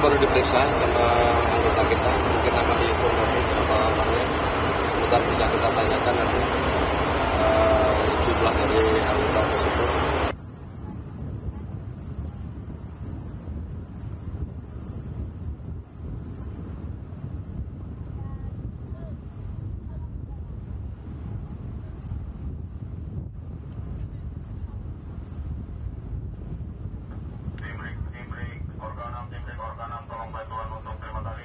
baru diperiksa sama anggota kita, mungkin akan dihitung nanti berapa orangnya. Kemudian bisa kita tanyakan nanti jumlah dari anggota tersebut. Organan, tolong bantuan untuk terima tali.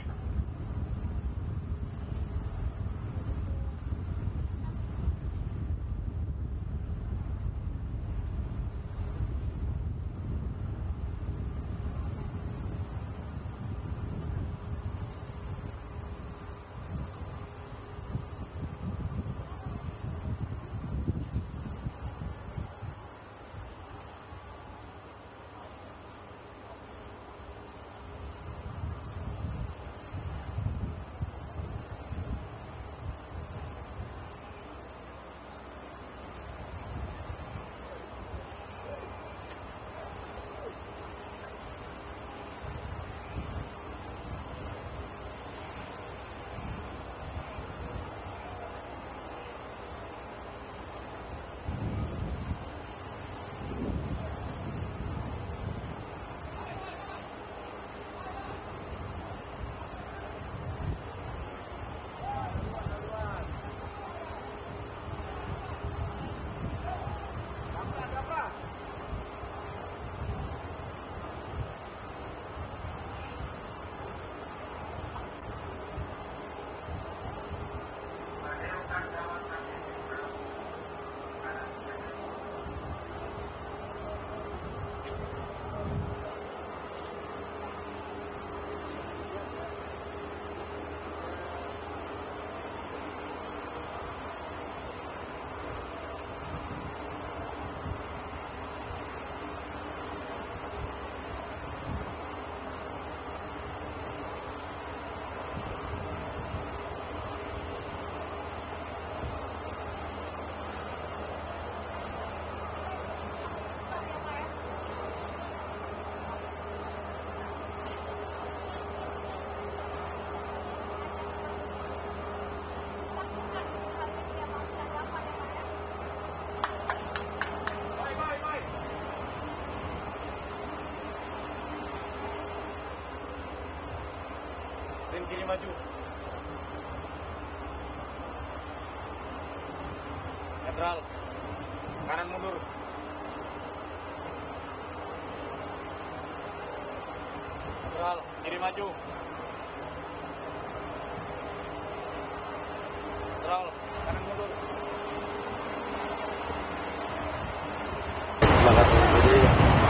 Kiri maju. Netral. Kanan mundur. Netral. Kiri maju. Netral. Kanan mundur. Terima kasih. Jadi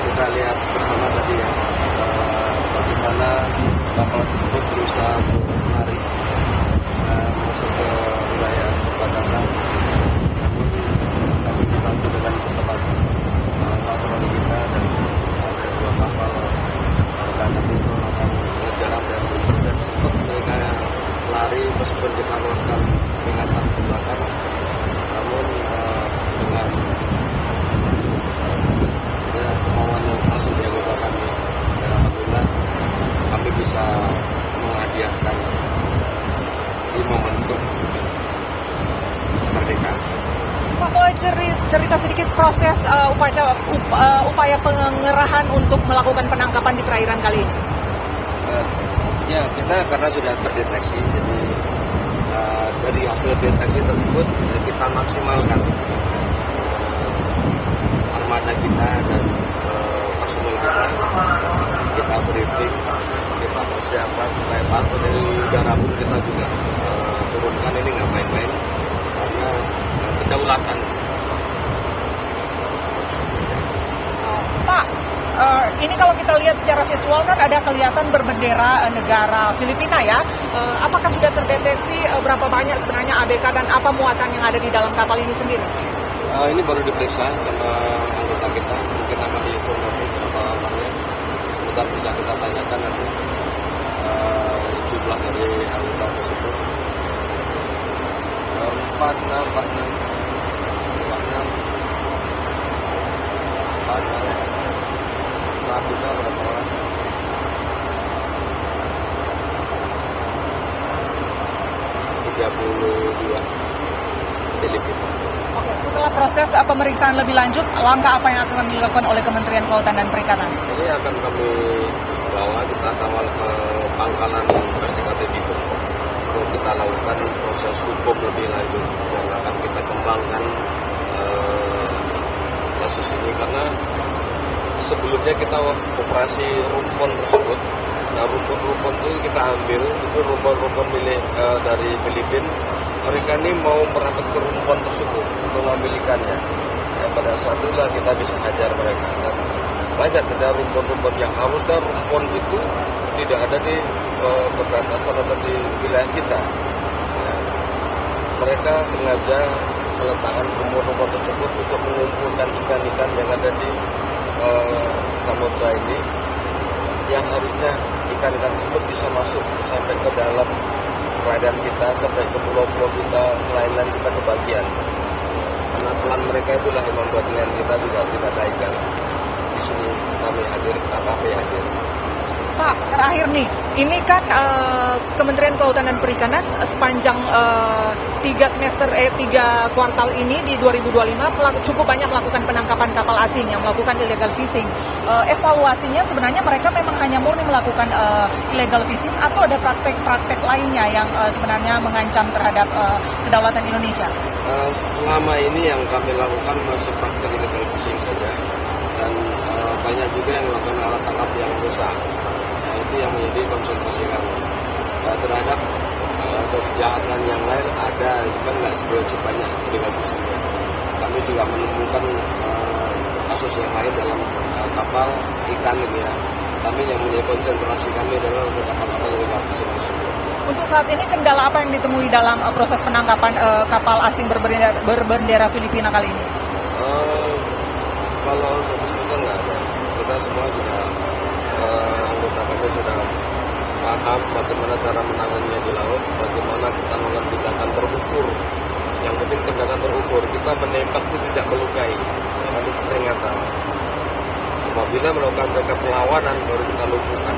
kita lihat bersama tadi ya, bagaimana kapal tersebut berusaha untuk lari masuk ke wilayah perbatasan. Namun kami dibantu dengan pesawat patroli kita dan ada 2 kapal karena itu akan berjalan dan sempat mereka lari meskipun kita melakukan peringatan tembakan. Namun dengan kemauan yang keras dari anggota kami, alhamdulillah kami bisa menghadiahkan di momentum kemerdekaan. Pak, boleh cerita sedikit proses upaya pengerahan untuk melakukan penangkapan di perairan kali ini? Ya, kita karena sudah terdeteksi, jadi dari hasil deteksi tersebut kita maksimalkan armada kita dan personel kita briefing, kita persiapan supaya patuh dari udara pun kita juga turunkan. Ini nggak main-main karena kedaulatan. Pak, ini kalau kita lihat secara visual kan ada kelihatan berbendera negara Filipina ya. Apakah sudah terdeteksi berapa banyak sebenarnya ABK dan apa muatan yang ada di dalam kapal ini sendiri? Ini baru diperiksa sama anggota kita, mungkin akan dihitung nanti berapa orangnya. Kemudian bisa kita tanyakan nanti jumlah dari anggota tersebut. 46 kita berapa orang? proses pemeriksaan lebih lanjut, langkah apa yang akan dilakukan oleh Kementerian Kelautan dan Perikanan? Ini akan kami bawa, kita kawal ke pangkalan investigatif itu untuk kita lakukan proses hukum lebih lanjut yang akan kita kembangkan kasus ini, karena sebelumnya kita operasi rumpon tersebut. Nah, rumpon-rumpon itu kita ambil, itu rumpon-rumpon milik dari Filipina. Mereka ini mau merapat ke rumpon tersebut untuk mengambil ikannya. Ya, pada saat itulah kita bisa hajar mereka. Dan banyak ada rumpon-rumpon yang harusnya rumpon itu tidak ada di perbatasan atau di wilayah kita. Nah, mereka sengaja meletakkan rumpon-rumpon tersebut untuk mengumpulkan ikan-ikan yang ada di samudra ini, yang harusnya ikan-ikan tersebut bisa masuk sampai ke dalam perairan kita, sampai ke pulau-pulau kita, nelayan kita kebagian. Karena pelan mereka itulah yang membuat nelayan kita juga tidak ada ikan. Di sini kami hadir, KKP hadir. Pak, terakhir nih, ini kan Kementerian Kelautan dan Perikanan sepanjang 3 kuartal ini di 2025 cukup banyak melakukan penangkapan kapal asing yang melakukan illegal fishing. Evaluasinya sebenarnya mereka memang hanya murni melakukan illegal fishing atau ada praktek-praktek lainnya yang sebenarnya mengancam terhadap kedaulatan Indonesia? Selama ini yang kami lakukan masih praktek illegal fishing saja, dan banyak juga yang melakukan alat tangkap yang rusak. Itu yang menjadi konsentrasi kami. Terhadap kejahatan yang lain ada, cuma nggak sebanyak illegal fishing. Kami juga menemukan kasus yang lain dalam kapal ikan gitu ya. Kami yang menjadi konsentrasi kami adalah untuk kapal-kapal illegal fishing tersebut. Untuk saat ini kendala apa yang ditemui dalam proses penangkapan kapal asing berbendera Filipina kali ini? Kalau untuk kesulitan nggak ada. Kita semua sudah anggota kami sudah paham bagaimana cara menanganinya di laut, bagaimana kita melakukan tindakan terukur. Yang penting tindakan terukur, kita menembak itu tidak melukai, karena itu peringatan. Apabila melakukan mereka perlawanan, baru kita lumpuhkan.